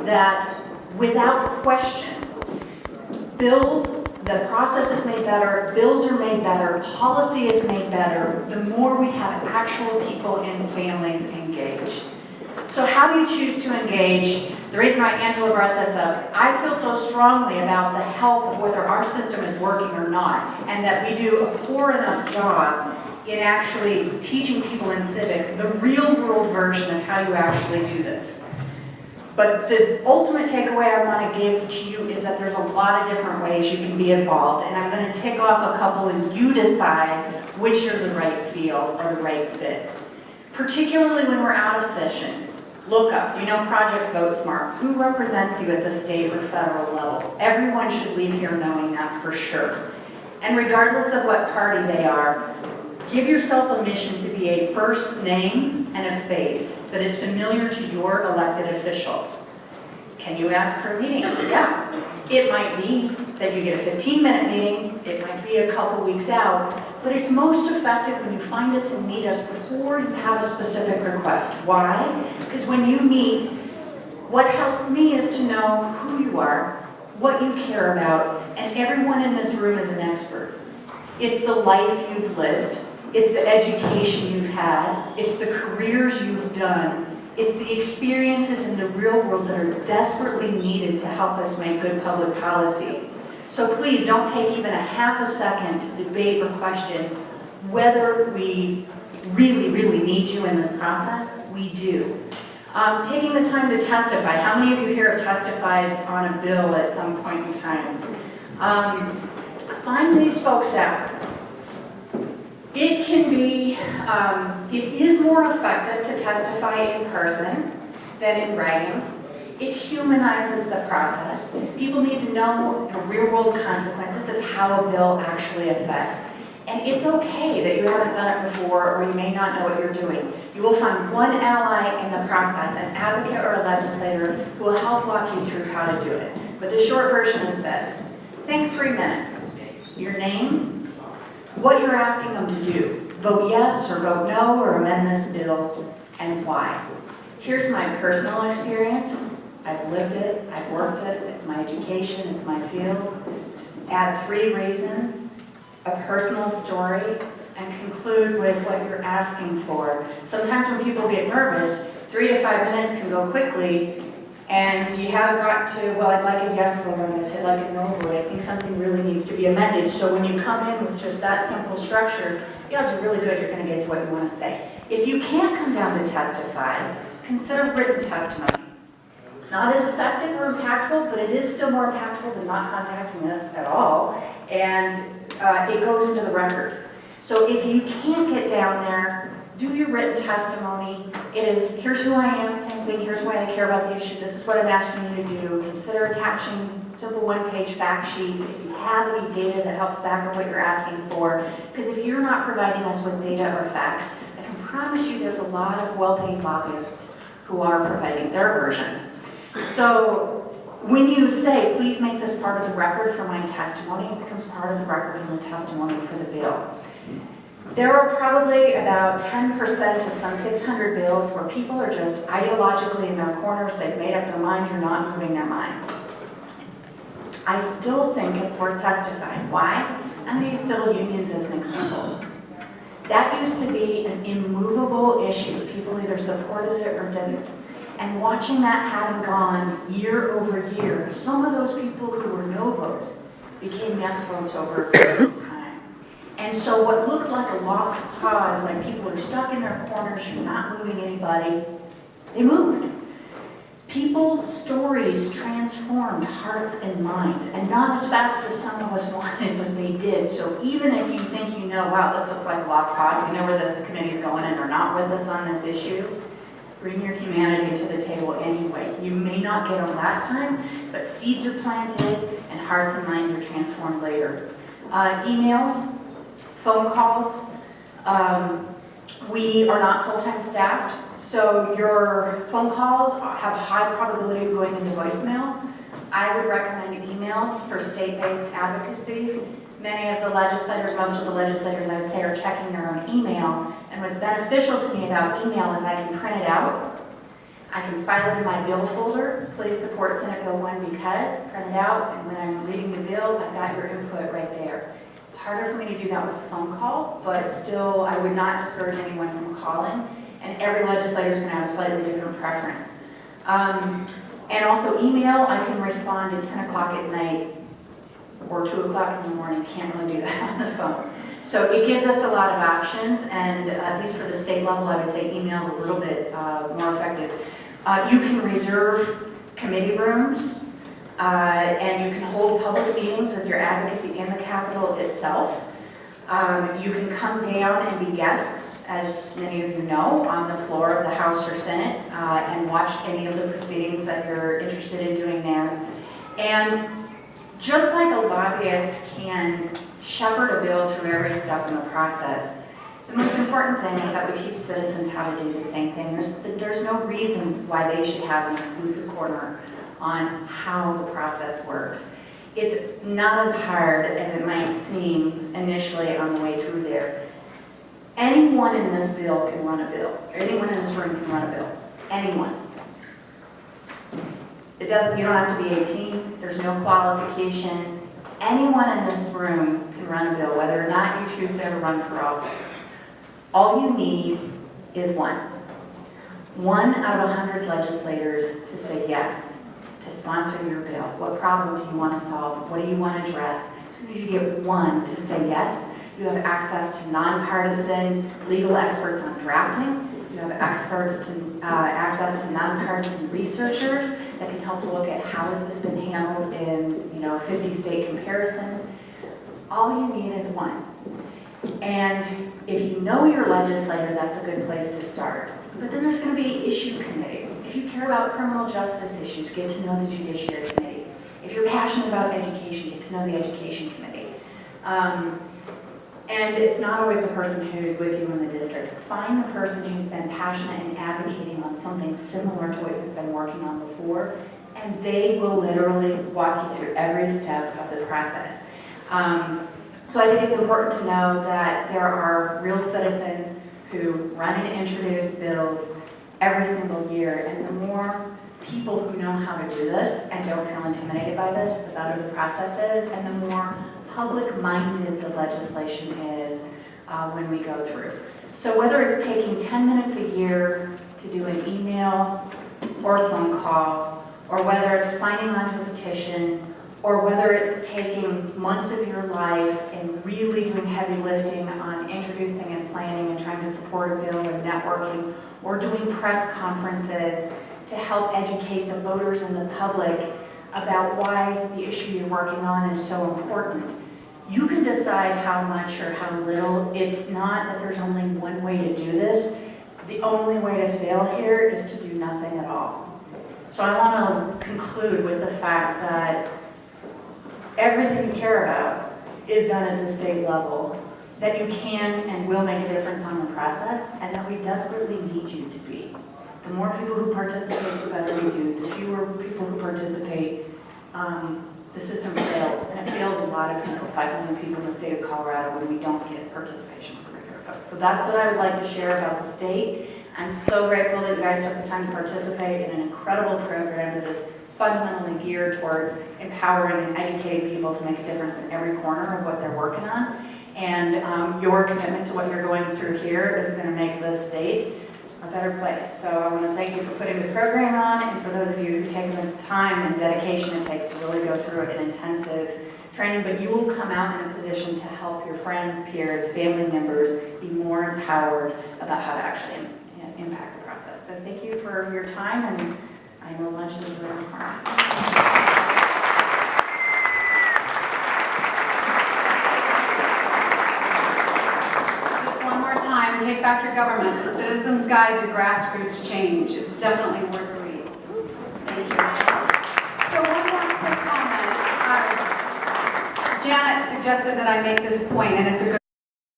that without question, the process is made better, bills are made better, policy is made better, the more we have actual people and families engaged. So how do you choose to engage? The reason why Angela brought this up, I feel so strongly about the health of whether our system is working or not, and that we do a poor enough job in actually teaching people in civics the real world version of how you actually do this. But the ultimate takeaway I want to give to you is that there's a lot of different ways you can be involved, and I'm going to tick off a couple and you decide which are the right field or the right fit. Particularly when we're out of session, look up, Project Vote Smart. Who represents you at the state or federal level? Everyone should leave here knowing that for sure. And regardless of what party they are, give yourself a mission to be a first name and a face that is familiar to your elected official. Can you ask for a meeting? Yeah. It might be that you get a 15-minute meeting, it might be a couple weeks out, but it's most effective when you find us and meet us before you have a specific request. Why? Because when you meet, what helps me is to know who you are, what you care about, and everyone in this room is an expert. It's the life you've lived, it's the education you've had, it's the careers you've done, it's the experiences in the real world that are desperately needed to help us make good public policy. So please don't take even a half a second to debate or question whether we really, really need you in this process. We do. Taking the time to testify. How many of you here have testified on a bill at some point in time? Find these folks out. It can be, it is more effective to testify in person than in writing. It humanizes the process. People need to know the real world consequences of how a bill actually affects. And it's okay that you haven't done it before or you may not know what you're doing. You will find one ally in the process, an advocate or a legislator, who will help walk you through how to do it. But the short version is this. Think 3 minutes. Your name, what you're asking them to do. Vote yes or vote no or amend this bill, and why. Here's my personal experience. I've lived it, I've worked it, it's my education, it's my field. Add 3 reasons, a personal story, and conclude with what you're asking for. Sometimes when people get nervous, 3 to 5 minutes can go quickly, and you haven't got to, well, I'd like a yes vote, I'm going to say like a no vote. I think something really needs to be amended. So when you come in with just that simple structure, the odds are really good you're going to get to what you want to say. If you can't come down to testify, consider written testimony. It's not as effective or impactful, but it is still more impactful than not contacting us at all, and it goes into the record. So if you can't get down there, do your written testimony. It is, here's who I am, same thing, here's why I care about the issue, this is what I'm asking you to do. Consider attaching simple one-page fact sheet if you have any data that helps back up what you're asking for. Because if you're not providing us with data or facts, I can promise you there's a lot of well-paid lobbyists who are providing their version. So when you say, please make this part of the record for my testimony, it becomes part of the record and the testimony for the bill. There are probably about 10% of some 600 bills where people are just ideologically in their corners, they've made up their minds, you're not moving their minds. I still think it's worth testifying. Why? I'm going to use civil unions as an example. That used to be an immovable issue. People either supported it or didn't. And watching that having gone year over year, some of those people who were no votes became yes votes over a period of time. And so what looked like a lost cause, like people are stuck in their corners, you're not moving anybody, they moved. People's stories transformed hearts and minds, and not as fast as some of us wanted, but they did. So even if you think you know, wow, this looks like a lost cause, we know where this committee is going and are not with us on this issue, bring your humanity to the table anyway. You may not get them that time, but seeds are planted and hearts and minds are transformed later. Emails, phone calls. We are not full-time staffed, so your phone calls have a high probability of going into voicemail. I would recommend emails for state-based advocacy. Many of the legislators, most of the legislators I would say, are checking their own email. And what's beneficial to me about email is I can print it out. I can file it in my bill folder, please support Senate Bill 1 because, print it out, and when I'm reading the bill, I've got your input right there. It's harder for me to do that with a phone call, but still, I would not discourage anyone from calling, and every legislator is going to have a slightly different preference. And also email, I can respond at 10 o'clock at night or 2 o'clock in the morning. Can't really do that on the phone. So it gives us a lot of options, and at least for the state level, I would say email is a little bit more effective. You can reserve committee rooms, and you can hold public meetings with your advocacy in the Capitol itself. You can come down and be guests, as many of you know, on the floor of the House or Senate and watch any of the proceedings that you're interested in doing there. And just like a lobbyist can shepherd a bill through every step in the process, the most important thing is that we teach citizens how to do the same thing. There's no reason why they should have an exclusive corner on how the process works. It's not as hard as it might seem initially on the way through there. Anyone in this bill can run a bill. Anyone in this room can run a bill. Anyone. You don't have to be 18. There's no qualifications. Anyone in this room can run a bill, whether or not you choose to ever run for office. All you need is one. One out of 100 legislators to say yes, to sponsor your bill. What problem do you want to solve? What do you want to address? As soon as you get one to say yes, you have access to nonpartisan legal experts on drafting. You have access to nonpartisan researchers that can help look at how has this been handled in a 50-state comparison. All you need is one. And if you know your legislator, that's a good place to start. But then there's going to be issue committees. If you care about criminal justice issues, get to know the Judiciary Committee. If you're passionate about education, get to know the Education Committee. And it's not always the person who's with you in the district. Find the person who's been passionate and advocating on something similar to what you've been working on before, and they will literally walk you through every step of the process. So I think it's important to know that there are real citizens who run and introduce bills every single year, and the more people who know how to do this and don't feel intimidated by this, the better the process is, and the more public-minded the legislation is when we go through. So whether it's taking 10 minutes a year to do an email or a phone call, or whether it's signing on to a petition, or whether it's taking months of your life and really doing heavy lifting on introducing and planning and trying to support a bill and networking, or doing press conferences to help educate the voters and the public about why the issue you're working on is so important. You can decide how much or how little. It's not that there's only one way to do this. The only way to fail here is to do nothing at all. So I want to conclude with the fact that everything you care about is done at the state level, that you can and will make a difference on the process, and that we desperately need you to be. The more people who participate, the better we do. The fewer people who participate, the system fails, and it fails a lot of people, 5 million people in the state of Colorado, when we don't get participation from regular folks. So that's what I would like to share about the state. I'm so grateful that you guys took the time to participate in an incredible program that is fundamentally geared towards empowering and educating people to make a difference in every corner of what they're working on. And your commitment to what you're going through here is going to make this state a better place. So I want to thank you for putting the program on, and for those of you who've taken the time and dedication it takes to really go through an intensive training, but you will come out in a position to help your friends, peers, family members be more empowered about how to actually impact the process. So thank you for your time, and I know lunch is around the corner. Take Back Your Government, The Citizen's Guide to Grassroots Change. It's definitely worth reading. Thank you. So one more quick comment. Janet suggested that I make this point, and it's a good